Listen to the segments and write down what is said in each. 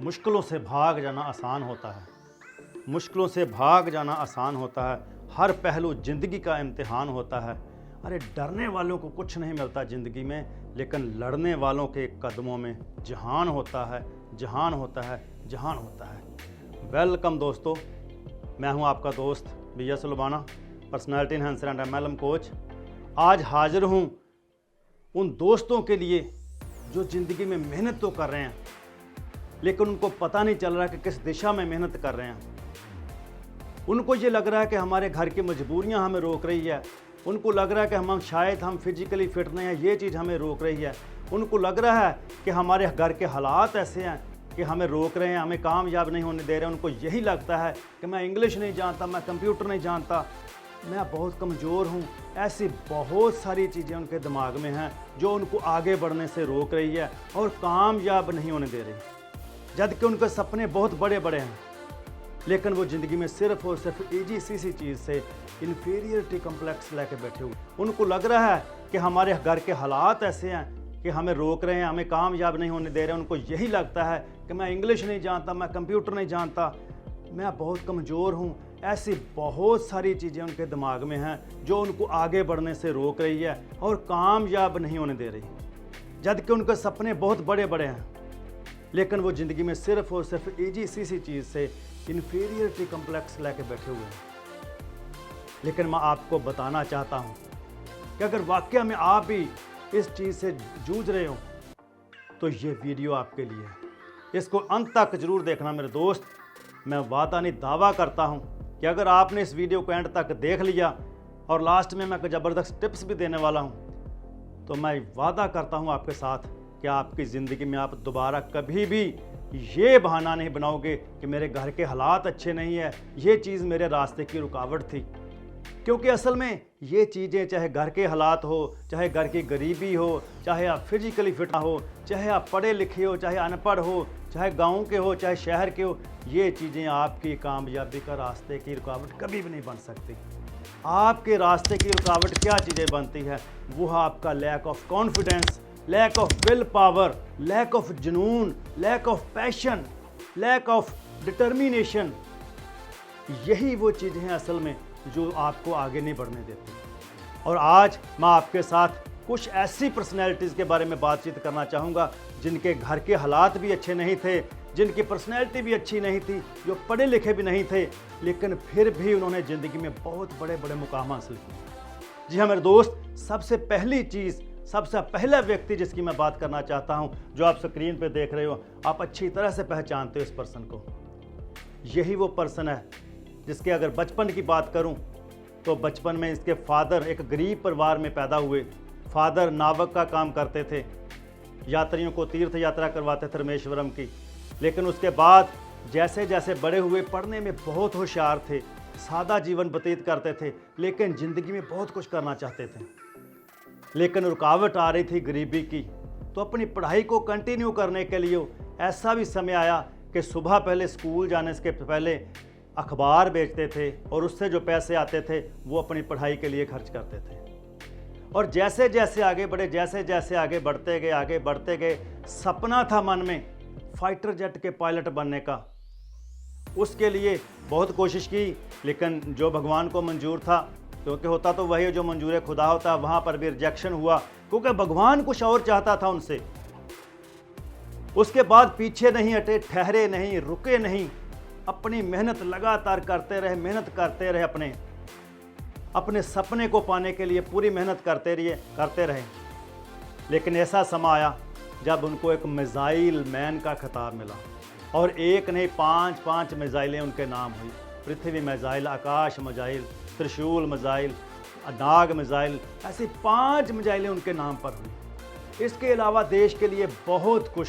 मुश्किलों से भाग जाना आसान होता है। मुश्किलों से भाग जाना आसान होता है। हर पहलू ज़िंदगी का इम्तिहान होता है। अरे डरने वालों को कुछ नहीं मिलता ज़िंदगी में, लेकिन लड़ने वालों के कदमों में जहान होता है, जहान होता है, जहान होता है। वेलकम दोस्तों, मैं हूं आपका दोस्त भैया Sulbana, personality enhancer and MLM coach. आज हाजिर हूं उन दोस्तों के लिए जो ज़िंदगी में मेहनत तो कर रहे हैं, लेकिन उनको पता नहीं चल रहा कि किस दिशा में मेहनत कर रहे हैं। उनको ये लग रहा है कि हमारे घर की मजबूरियां हमें रोक रही है। उनको लग रहा है कि हम फिजिकली फिट नहीं हैं, ये चीज़ हमें रोक रही है। उनको लग रहा है कि हमारे घर के हालात ऐसे हैं कि हमें रोक रहे हैं, हमें कामयाब नहीं होने दे रहे हैं। उनको यही लगता है कि मैं इंग्लिश नहीं जानता, मैं कंप्यूटर नहीं जानता, मैं बहुत कमज़ोर हूँ। ऐसी बहुत सारी चीज़ें उनके दिमाग में हैं जो उनको आगे बढ़ने से रोक रही है और कामयाब नहीं होने दे रही। जबकि उनके सपने बहुत बड़े बड़े हैं, लेकिन वो ज़िंदगी में सिर्फ और सिर्फ ईजी सी चीज़ से इन्फीरियरिटी कम्प्लेक्स लेके बैठे हुए। उनको लग रहा है कि हमारे घर के हालात ऐसे हैं कि हमें रोक रहे हैं, हमें कामयाब नहीं होने दे रहे हैं। उनको यही लगता है कि मैं इंग्लिश नहीं जानता, मैं कंप्यूटर नहीं जानता, मैं बहुत कमज़ोर हूँ। ऐसी बहुत सारी चीज़ें उनके दिमाग में हैं जो उनको आगे बढ़ने से रोक रही है और कामयाब नहीं होने दे रही। जबकि उनके सपने बहुत बड़े बड़े हैं, लेकिन वो ज़िंदगी में सिर्फ और सिर्फ ईजी सी चीज़ से इन्फीरियरिटी कम्प्लेक्स लेके बैठे हुए हैं। लेकिन मैं आपको बताना चाहता हूँ कि अगर वाकई में आप भी इस चीज़ से जूझ रहे हो तो ये वीडियो आपके लिए है। इसको अंत तक ज़रूर देखना मेरे दोस्त। मैं वादा नहीं दावा करता हूँ कि अगर आपने इस वीडियो को एंड तक देख लिया और लास्ट में मैं ज़बरदस्त टिप्स भी देने वाला हूँ, तो मैं वादा करता हूँ आपके साथ कि आपकी ज़िंदगी में आप दोबारा कभी भी ये बहाना नहीं बनाओगे कि मेरे घर के हालात अच्छे नहीं है, ये चीज़ मेरे रास्ते की रुकावट थी। क्योंकि असल में ये चीज़ें, चाहे घर के हालात हो, चाहे घर की गरीबी हो, चाहे आप फिजिकली फिट ना हो, चाहे आप पढ़े लिखे हो, चाहे अनपढ़ हो, चाहे गांव के हो, चाहे शहर के हो, ये चीज़ें आपकी कामयाबी का रास्ते की रुकावट कभी भी नहीं बन सकती। आपके रास्ते की रुकावट क्या चीज़ें बनती है? वो है आपका lack of confidence, lack of willpower, lack of जुनून, lack of passion, lack of determination. यही वो चीज़ें हैं असल में जो आपको आगे नहीं बढ़ने देती। और आज मैं आपके साथ कुछ ऐसी पर्सनैलिटीज़ के बारे में बातचीत करना चाहूँगा जिनके घर के हालात भी अच्छे नहीं थे, जिनकी पर्सनैलिटी भी अच्छी नहीं थी, जो पढ़े लिखे भी नहीं थे, लेकिन फिर भी उन्होंने ज़िंदगी में बहुत बड़े बड़े मुकाम हासिल किए। जी हाँ मेरे दोस्त, सबसे पहली चीज़, सबसे पहला व्यक्ति जिसकी मैं बात करना चाहता हूँ, जो आप स्क्रीन पे देख रहे हो, आप अच्छी तरह से पहचानते हो इस पर्सन को। यही वो पर्सन है जिसके अगर बचपन की बात करूं तो बचपन में इसके फादर एक गरीब परिवार में पैदा हुए। फादर नावक का काम करते थे, यात्रियों को तीर्थ यात्रा करवाते थे रामेश्वरम की। लेकिन उसके बाद जैसे जैसे बड़े हुए, पढ़ने में बहुत होशियार थे, सादा जीवन व्यतीत करते थे, लेकिन ज़िंदगी में बहुत कुछ करना चाहते थे। लेकिन रुकावट आ रही थी गरीबी की। तो अपनी पढ़ाई को कंटिन्यू करने के लिए ऐसा भी समय आया कि सुबह पहले स्कूल जाने से पहले अखबार बेचते थे और उससे जो पैसे आते थे वो अपनी पढ़ाई के लिए खर्च करते थे। और जैसे जैसे आगे बढ़े, जैसे जैसे आगे बढ़ते गए, सपना था मन में फाइटर जेट के पायलट बनने का। उसके लिए बहुत कोशिश की, लेकिन जो भगवान को मंजूर था, क्योंकि होता तो वही जो मंजूर खुदा होता, वहाँ पर भी रिजेक्शन हुआ, क्योंकि भगवान कुछ और चाहता था उनसे। उसके बाद पीछे नहीं हटे, ठहरे नहीं, रुके नहीं, अपनी मेहनत लगातार करते रहे, अपने सपने को पाने के लिए पूरी मेहनत करते रहे। लेकिन ऐसा समय आया जब उनको एक मिसाइल मैन का खिताब मिला, और एक नहीं 5 मिसाइलें उनके नाम हुई। पृथ्वी मिसाइल, आकाश मिसाइल, त्रिशूल मिसाइल, नाग मिसाइल, ऐसी 5 मिसाइलें उनके नाम पर हुई। इसके अलावा देश के लिए बहुत कुछ,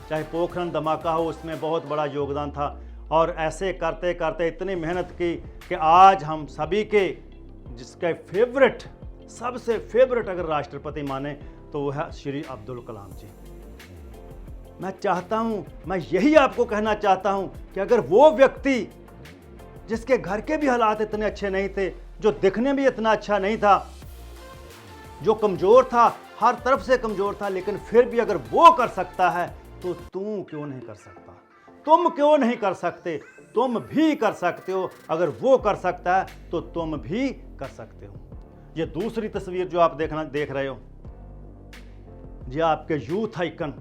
चाहे पोखरण धमाका हो, उसमें बहुत बड़ा योगदान था। और ऐसे करते करते इतनी मेहनत की कि आज हम सभी के जिसके फेवरेट, सबसे फेवरेट अगर राष्ट्रपति माने तो वो है श्री अब्दुल कलाम जी। मैं यही आपको कहना चाहता हूं कि अगर वो व्यक्ति जिसके घर के भी हालात इतने अच्छे नहीं थे, जो दिखने में इतना अच्छा नहीं था, जो कमज़ोर था, हर तरफ से कमज़ोर था, लेकिन फिर भी अगर वो कर सकता है तो तू क्यों नहीं कर सकता? तुम क्यों नहीं कर सकते? तुम भी कर सकते हो। अगर वो कर सकता है तो तुम भी कर सकते हो। ये दूसरी तस्वीर जो आप देख रहे हो, ये आपके यूथ आइकन,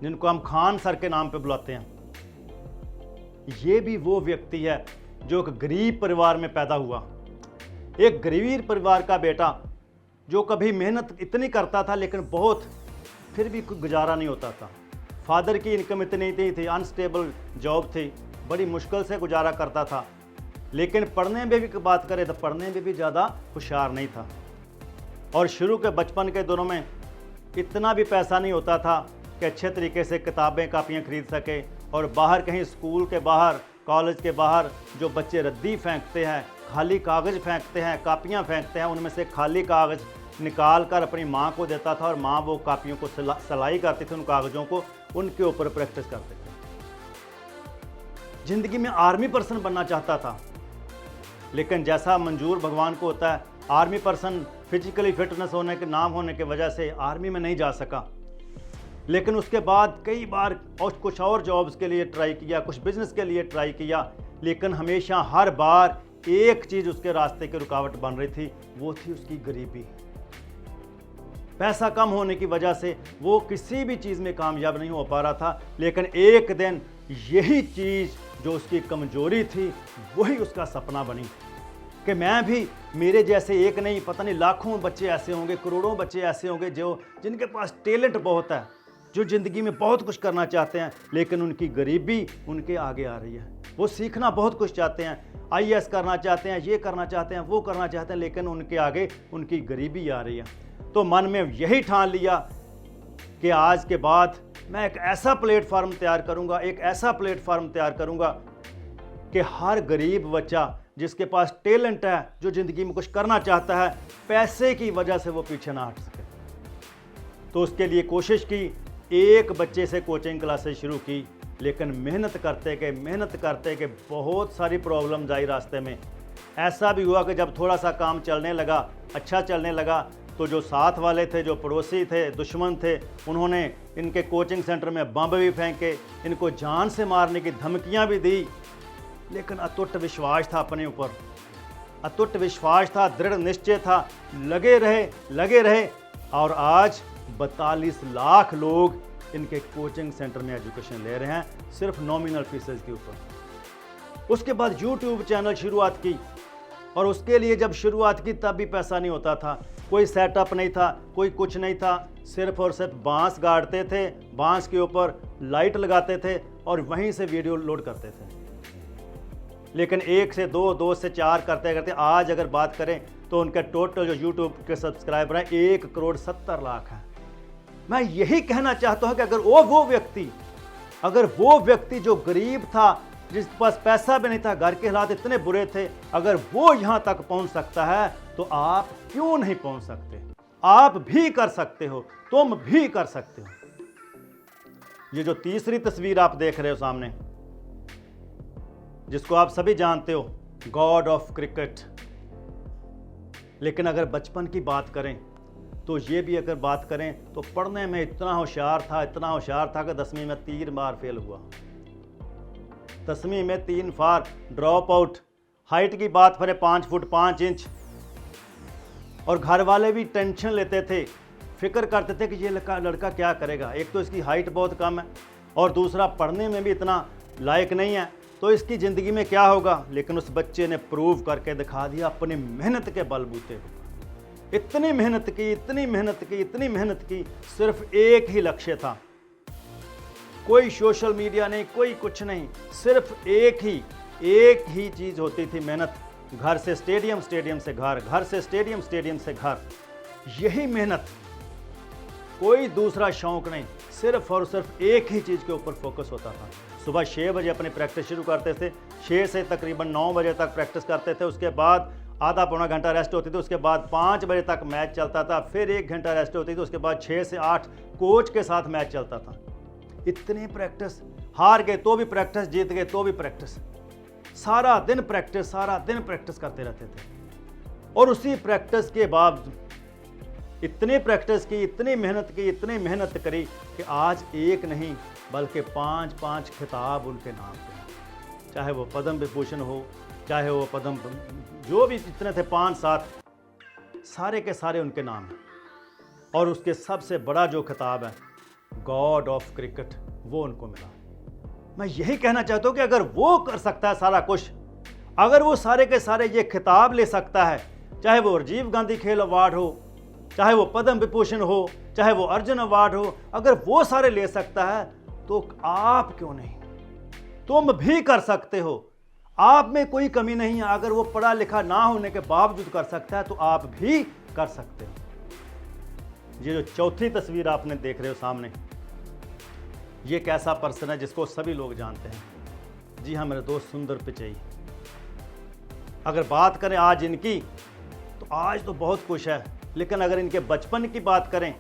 जिनको हम खान सर के नाम पे बुलाते हैं, ये भी वो व्यक्ति है जो एक गरीब परिवार में पैदा हुआ। एक गरीब परिवार का बेटा जो कभी मेहनत इतनी करता था लेकिन बहुत, फिर भी कोई गुजारा नहीं होता था। फादर की इनकम इतनी नहीं थी, अनस्टेबल जॉब थी, बड़ी मुश्किल से गुजारा करता था। लेकिन पढ़ने में भी बात करें तो पढ़ने में भी ज़्यादा होशियार नहीं था। और शुरू के बचपन के दिनों में इतना भी पैसा नहीं होता था कि अच्छे तरीके से किताबें कापियाँ खरीद सके। और बाहर कहीं स्कूल के बाहर, कॉलेज के बाहर जो बच्चे रद्दी फेंकते हैं, खाली कागज़ फेंकते हैं, कापियाँ फेंकते हैं, उनमें से खाली कागज़ निकाल कर अपनी माँ को देता था और माँ वो कापियों को सिलाई करती थी, उन कागज़ों को उनके ऊपर प्रैक्टिस करते थे। ज़िंदगी में आर्मी पर्सन बनना चाहता था, लेकिन जैसा मंजूर भगवान को होता है, आर्मी पर्सन फिजिकली फिटनेस होने के नाम होने की वजह से आर्मी में नहीं जा सका। लेकिन उसके बाद कई बार और कुछ और जॉब्स के लिए ट्राई किया, कुछ बिजनेस के लिए ट्राई किया, लेकिन हमेशा हर बार एक चीज़ उसके रास्ते की रुकावट बन रही थी, वो थी उसकी गरीबी। पैसा कम होने की वजह से वो किसी भी चीज़ में कामयाब नहीं हो पा रहा था। लेकिन एक दिन यही चीज़ जो उसकी कमजोरी थी वही उसका सपना बनी कि मैं भी, मेरे जैसे एक नहीं, पता नहीं लाखों बच्चे ऐसे होंगे, करोड़ों बच्चे ऐसे होंगे जिनके पास टैलेंट बहुत है, जो ज़िंदगी में बहुत कुछ करना चाहते हैं, लेकिन उनकी गरीबी उनके आगे आ रही है। वो सीखना बहुत कुछ चाहते हैं, IAS करना चाहते हैं, ये करना चाहते हैं, वो करना चाहते हैं, लेकिन उनके आगे उनकी गरीबी आ रही है। तो मन में यही ठान लिया कि आज के बाद मैं एक ऐसा प्लेटफार्म तैयार करूंगा, एक ऐसा प्लेटफार्म तैयार करूंगा कि हर गरीब बच्चा जिसके पास टैलेंट है, जो ज़िंदगी में कुछ करना चाहता है, पैसे की वजह से वो पीछे ना हट सके। तो उसके लिए कोशिश की, एक बच्चे से कोचिंग क्लासेस शुरू की, लेकिन मेहनत करते कि बहुत सारी प्रॉब्लम्स आई रास्ते में। ऐसा भी हुआ कि जब थोड़ा सा काम चलने लगा, अच्छा चलने लगा, तो जो साथ वाले थे, जो पड़ोसी थे, दुश्मन थे, उन्होंने इनके कोचिंग सेंटर में बम भी फेंके, इनको जान से मारने की धमकियां भी दी। लेकिन अटूट विश्वास था अपने ऊपर, अटूट विश्वास था, दृढ़ निश्चय था, लगे रहे और आज 42 लाख लोग इनके कोचिंग सेंटर में एजुकेशन ले रहे हैं, सिर्फ नॉमिनल फीसेस के ऊपर। उसके बाद यूट्यूब चैनल शुरुआत की, और उसके लिए जब शुरुआत की तब भी पैसा नहीं होता था, कोई सेटअप नहीं था, कोई कुछ नहीं था, सिर्फ और सिर्फ बांस गाड़ते थे, बांस के ऊपर लाइट लगाते थे और वहीं से वीडियो लोड करते थे। लेकिन 1 से 2, 2 से 4 करते करते आज अगर बात करें तो उनके टोटल जो यूट्यूब के सब्सक्राइबर हैं 1,70,00,000 हैं। मैं यही कहना चाहता हूं कि अगर वो व्यक्ति जो गरीब था, जिसके पास पैसा भी नहीं था, घर के हालात इतने बुरे थे, अगर वो यहां तक पहुंच सकता है तो आप क्यों नहीं पहुंच सकते? आप भी कर सकते हो, तुम भी कर सकते हो। ये जो तीसरी तस्वीर आप देख रहे हो सामने, जिसको आप सभी जानते हो, गॉड ऑफ क्रिकेट। लेकिन अगर बचपन की बात करें तो ये भी अगर बात करें तो पढ़ने में इतना होशियार था कि 10वीं में 3 बार फेल हुआ। 10वीं में 3 बार ड्रॉप आउट। हाइट की बात करें 5 फुट 5 इंच। और घर वाले भी टेंशन लेते थे, फिक्र करते थे कि ये लड़का क्या करेगा। एक तो इसकी हाइट बहुत कम है और दूसरा पढ़ने में भी इतना लायक नहीं है, तो इसकी ज़िंदगी में क्या होगा। लेकिन उस बच्चे ने प्रूव करके दिखा दिया अपनी मेहनत के बलबूते। इतनी मेहनत की, सिर्फ एक ही लक्ष्य था, कोई सोशल मीडिया नहीं, कोई कुछ नहीं, सिर्फ एक ही चीज़ होती थी, मेहनत। घर से स्टेडियम, स्टेडियम से घर, घर से स्टेडियम, स्टेडियम से घर, यही मेहनत, कोई दूसरा शौक नहीं, सिर्फ और सिर्फ एक ही चीज़ के ऊपर फोकस होता था। सुबह 6 बजे अपनी प्रैक्टिस शुरू करते थे, 6 से तकरीबन 9 बजे तक प्रैक्टिस करते थे। उसके बाद आधा पौना घंटा रेस्ट होती थी, उसके बाद 5 बजे तक मैच चलता था, फिर 1 घंटा रेस्ट होती थी, उसके बाद 6 से 8 कोच के साथ मैच चलता था। इतनी प्रैक्टिस, हार गए तो भी प्रैक्टिस, जीत गए तो भी प्रैक्टिस, सारा दिन प्रैक्टिस करते रहते थे। और उसी प्रैक्टिस के बाद इतनी प्रैक्टिस की, इतनी मेहनत की, इतनी मेहनत करी कि आज एक नहीं बल्कि 5-5 खिताब उनके नाम पे हैं। चाहे वो पद्म विभूषण हो, चाहे वो पद्म, जो भी जितने थे 5-7, सारे के सारे उनके नाम हैं। और उसके सबसे बड़ा जो खिताब है गॉड ऑफ क्रिकेट, वो उनको मिला। मैं यही कहना चाहता हूँ कि अगर वो कर सकता है सारा कुछ, अगर वो सारे के सारे ये खिताब ले सकता है, चाहे वो राजीव गांधी खेल अवार्ड हो, चाहे वो पद्म विभूषण हो, चाहे वो अर्जुन अवार्ड हो, अगर वो सारे ले सकता है तो आप क्यों नहीं? तुम भी कर सकते हो। आप में कोई कमी नहीं है। अगर वो पढ़ा लिखा ना होने के बावजूद कर सकता है तो आप भी कर सकते हो। ये जो चौथी तस्वीर आपने देख रहे हो सामने, ये एक ऐसा पर्सन है जिसको सभी लोग जानते हैं। जी हाँ मेरे दोस्त, सुंदर पिचई। अगर बात करें आज इनकी, तो आज तो बहुत खुश है, लेकिन अगर इनके बचपन की बात करें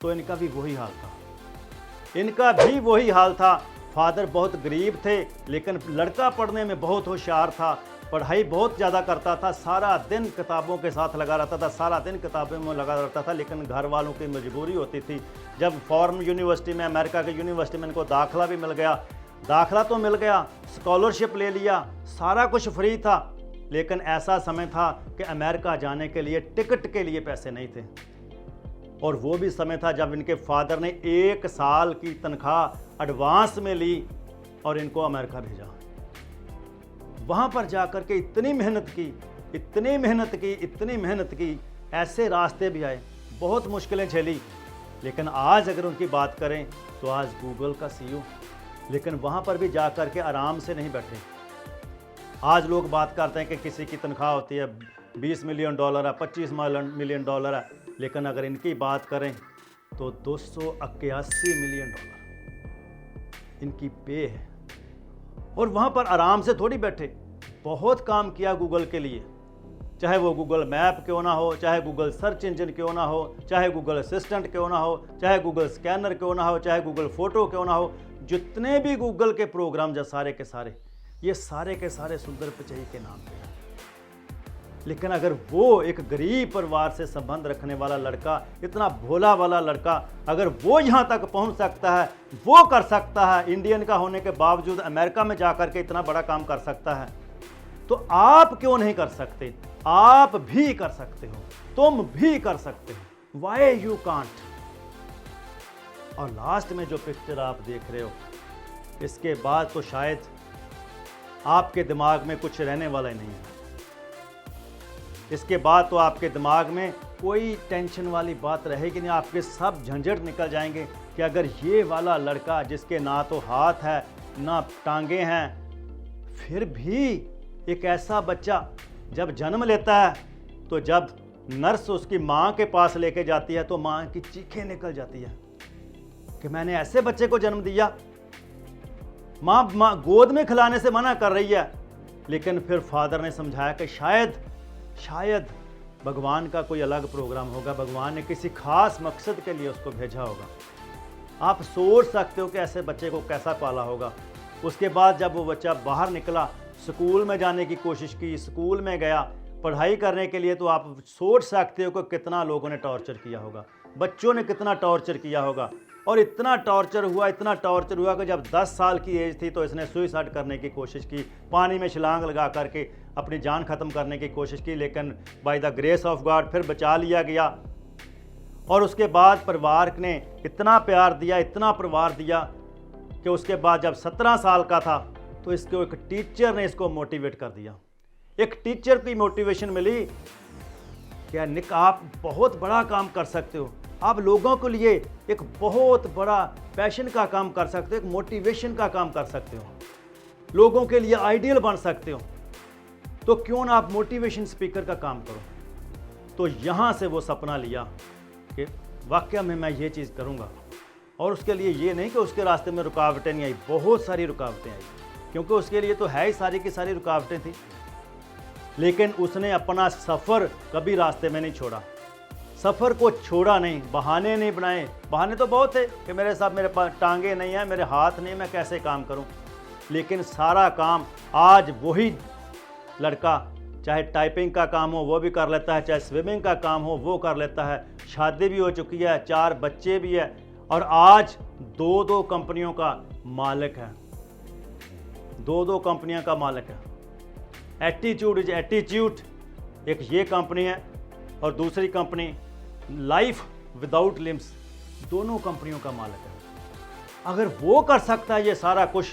तो इनका भी वही हाल था। इनका भी वही हाल था। फादर बहुत गरीब थे, लेकिन लड़का पढ़ने में बहुत होशियार था, पढ़ाई बहुत ज़्यादा करता था, सारा दिन किताबों के साथ लगा रहता था, सारा दिन किताबों में लगा रहता था। लेकिन घर वालों की मजबूरी होती थी। जब फॉरेन यूनिवर्सिटी में, अमेरिका की यूनिवर्सिटी में इनको दाखिला भी मिल गया, दाखिला तो मिल गया, स्कॉलरशिप ले लिया, सारा कुछ फ्री था, लेकिन ऐसा समय था कि अमेरिका जाने के लिए टिकट के लिए पैसे नहीं थे। और वो भी समय था जब इनके फादर ने 1 साल की तनख्वाह एडवांस में ली और इनको अमेरिका भेजा। वहाँ पर जाकर के इतनी मेहनत की, इतनी मेहनत की, इतनी मेहनत की, ऐसे रास्ते भी आए, बहुत मुश्किलें झेली। लेकिन आज अगर उनकी बात करें तो आज गूगल का CEO, लेकिन वहाँ पर भी जाकर के आराम से नहीं बैठे। आज लोग बात करते हैं कि किसी की तनख्वाह होती है $20 मिलियन है, $25 मिलियन है, लेकिन अगर इनकी बात करें तो $281 मिलियन इनकी पे है। और वहाँ पर आराम से थोड़ी बैठे, बहुत काम किया गूगल के लिए, चाहे वो गूगल मैप क्यों ना हो, चाहे गूगल सर्च इंजन क्यों ना हो, चाहे गूगल असिस्टेंट क्यों ना हो, चाहे गूगल स्कैनर क्यों ना हो, चाहे गूगल फोटो क्यों ना हो, जितने भी गूगल के प्रोग्राम जो सारे के सारे, ये सारे के सारे सुंदर पिचई के नाम पे हैं। लेकिन अगर वो एक गरीब परिवार से संबंध रखने वाला लड़का, इतना भोला वाला लड़का, अगर वो यहाँ तक पहुँच सकता है, वो कर सकता है, इंडियन का होने के बावजूद अमेरिका में जाकर के इतना बड़ा काम कर सकता है, तो आप क्यों नहीं कर सकते? आप भी कर सकते हो, तुम भी कर सकते हो। Why you can't? और लास्ट में जो पिक्चर आप देख रहे हो, इसके बाद तो शायद आपके दिमाग में कुछ रहने वाला ही नहीं है। इसके बाद तो आपके दिमाग में कोई टेंशन वाली बात रहेगी नहीं। आपके सब झंझट निकल जाएंगे कि अगर ये वाला लड़का जिसके ना तो हाथ है ना टांगे हैं, फिर भी एक ऐसा बच्चा जब जन्म लेता है, तो जब नर्स उसकी माँ के पास लेके जाती है तो माँ की चीखें निकल जाती है कि मैंने ऐसे बच्चे को जन्म दिया। माँ गोद में खिलाने से मना कर रही है, लेकिन फिर फादर ने समझाया कि शायद भगवान का कोई अलग प्रोग्राम होगा, भगवान ने किसी खास मकसद के लिए उसको भेजा होगा। आप सोच सकते हो कि ऐसे बच्चे को कैसा पाला होगा। उसके बाद जब वो बच्चा बाहर निकला, स्कूल में जाने की कोशिश की, स्कूल में गया पढ़ाई करने के लिए, तो आप सोच सकते हो कि कितना लोगों ने टॉर्चर किया होगा, बच्चों ने कितना टॉर्चर किया होगा। और इतना टॉर्चर हुआ कि जब 10 साल की एज थी तो इसने सुइसाइड करने की कोशिश की, पानी में छलांग लगा करके अपनी जान ख़त्म करने की कोशिश की, लेकिन by the grace of God फिर बचा लिया गया। और उसके बाद परिवार ने इतना प्यार दिया, इतना परिवार दिया कि उसके बाद जब 17 साल का था तो इसको एक टीचर ने इसको मोटिवेट कर दिया। एक टीचर की मोटिवेशन मिली कि निक आप बहुत बड़ा काम कर सकते हो, आप लोगों के लिए एक बहुत बड़ा पैशन का काम कर सकते हो, एक मोटिवेशन का काम कर सकते हो, लोगों के लिए आइडियल बन सकते हो, तो क्यों ना आप मोटिवेशन स्पीकर का काम करो। तो यहाँ से वो सपना लिया कि वाकई में मैं ये चीज़ करूँगा। और उसके लिए ये नहीं कि उसके रास्ते में रुकावटें नहीं आई, बहुत सारी रुकावटें आई, क्योंकि उसके लिए तो है ही सारी की सारी रुकावटें थी, लेकिन उसने अपना सफ़र कभी रास्ते में नहीं छोड़ा, सफ़र को छोड़ा नहीं, बहाने नहीं बनाए। बहाने तो बहुत थे कि मेरे साथ मेरे पास टांगे नहीं हैं, मेरे हाथ नहीं, मैं कैसे काम करूं। लेकिन सारा काम आज वही लड़का, चाहे टाइपिंग का काम हो वो भी कर लेता है, चाहे स्विमिंग का काम हो वो कर लेता है, शादी भी हो चुकी है, 4 बच्चे भी है और आज 2-2 कंपनियों का मालिक है, 2-2 कंपनियों का मालिक है। एटीट्यूड इज एटीट्यूड, एक ये कंपनी है और दूसरी कंपनी लाइफ विदाउट लिम्स, दोनों कंपनियों का मालिक है। अगर वो कर सकता है ये सारा कुछ,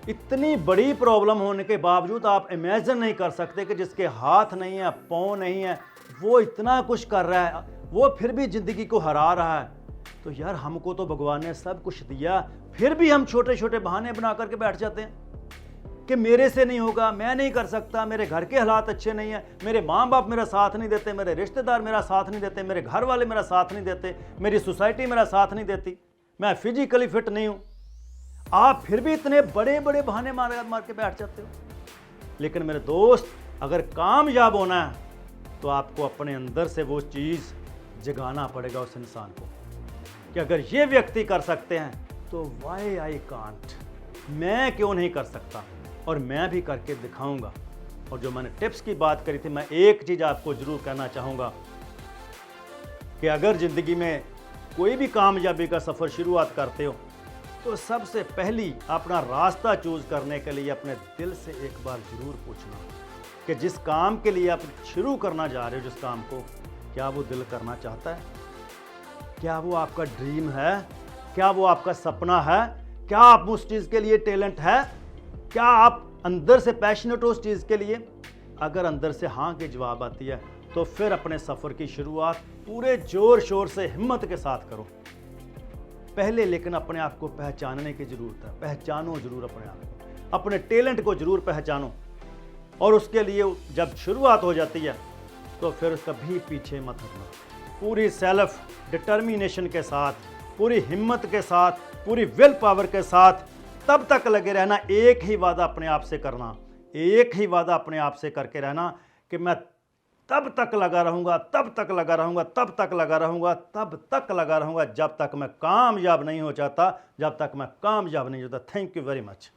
इतनी बड़ी प्रॉब्लम होने के बावजूद आप इमेजिन नहीं कर सकते कि जिसके हाथ नहीं है, पाँव नहीं है, वो इतना कुछ कर रहा है, वो फिर भी ज़िंदगी को हरा रहा है। तो यार हमको तो भगवान ने सब कुछ दिया, फिर भी हम छोटे छोटे बहाने बना करके बैठ जाते हैं कि मेरे से नहीं होगा, मैं नहीं कर सकता, मेरे घर के हालात अच्छे नहीं है, मेरे माँ बाप मेरा साथ नहीं देते, मेरे रिश्तेदार मेरा साथ नहीं देते, मेरे घर वाले मेरा साथ नहीं देते, मेरी सोसाइटी मेरा साथ नहीं देती, मैं फिजिकली फिट नहीं हूँ। आप फिर भी इतने बड़े बड़े बहाने मार के बैठ जाते हो। लेकिन मेरे दोस्त, अगर कामयाब होना है तो आपको अपने अंदर से वो चीज़ जगाना पड़ेगा उस इंसान को कि अगर ये व्यक्ति कर सकते हैं तो वाई आई कांट, मैं क्यों नहीं कर सकता, और मैं भी करके दिखाऊंगा। और जो मैंने टिप्स की बात करी थी, मैं एक चीज़ आपको ज़रूर कहना चाहूँगा कि अगर ज़िंदगी में कोई भी कामयाबी का सफ़र शुरुआत करते हो तो सबसे पहली अपना रास्ता चूज़ करने के लिए अपने दिल से एक बार ज़रूर पूछना कि जिस काम के लिए आप शुरू करना जा रहे हो, जिस काम को, क्या वो दिल करना चाहता है, क्या वो आपका ड्रीम है, क्या वो आपका सपना है, क्या आप उस चीज़ के लिए टैलेंट है, क्या आप अंदर से पैशनेट हो उस चीज़ के लिए। अगर अंदर से हाँ की जवाब आती है तो फिर अपने सफ़र की शुरुआत पूरे ज़ोर शोर से हिम्मत के साथ करो। पहले लेकिन अपने आप को पहचानने की ज़रूरत है, पहचानो ज़रूर अपने आप को, अपने टैलेंट को ज़रूर पहचानो, और उसके लिए जब शुरुआत हो जाती है तो फिर कभी पीछे मत हटना। पूरी सेल्फ डिटर्मिनेशन के साथ, पूरी हिम्मत के साथ, पूरी विल पावर के साथ तब तक लगे रहना। एक ही वादा अपने आप से करना, एक ही वादा अपने आप से करके रहना कि मैं तब तक लगा रहूँगा, तब तक लगा रहूँगा, तब तक लगा रहूँगा, तब तक लगा रहूँगा जब तक मैं कामयाब नहीं हो जाता, जब तक मैं कामयाब नहीं होता। Thank you very much.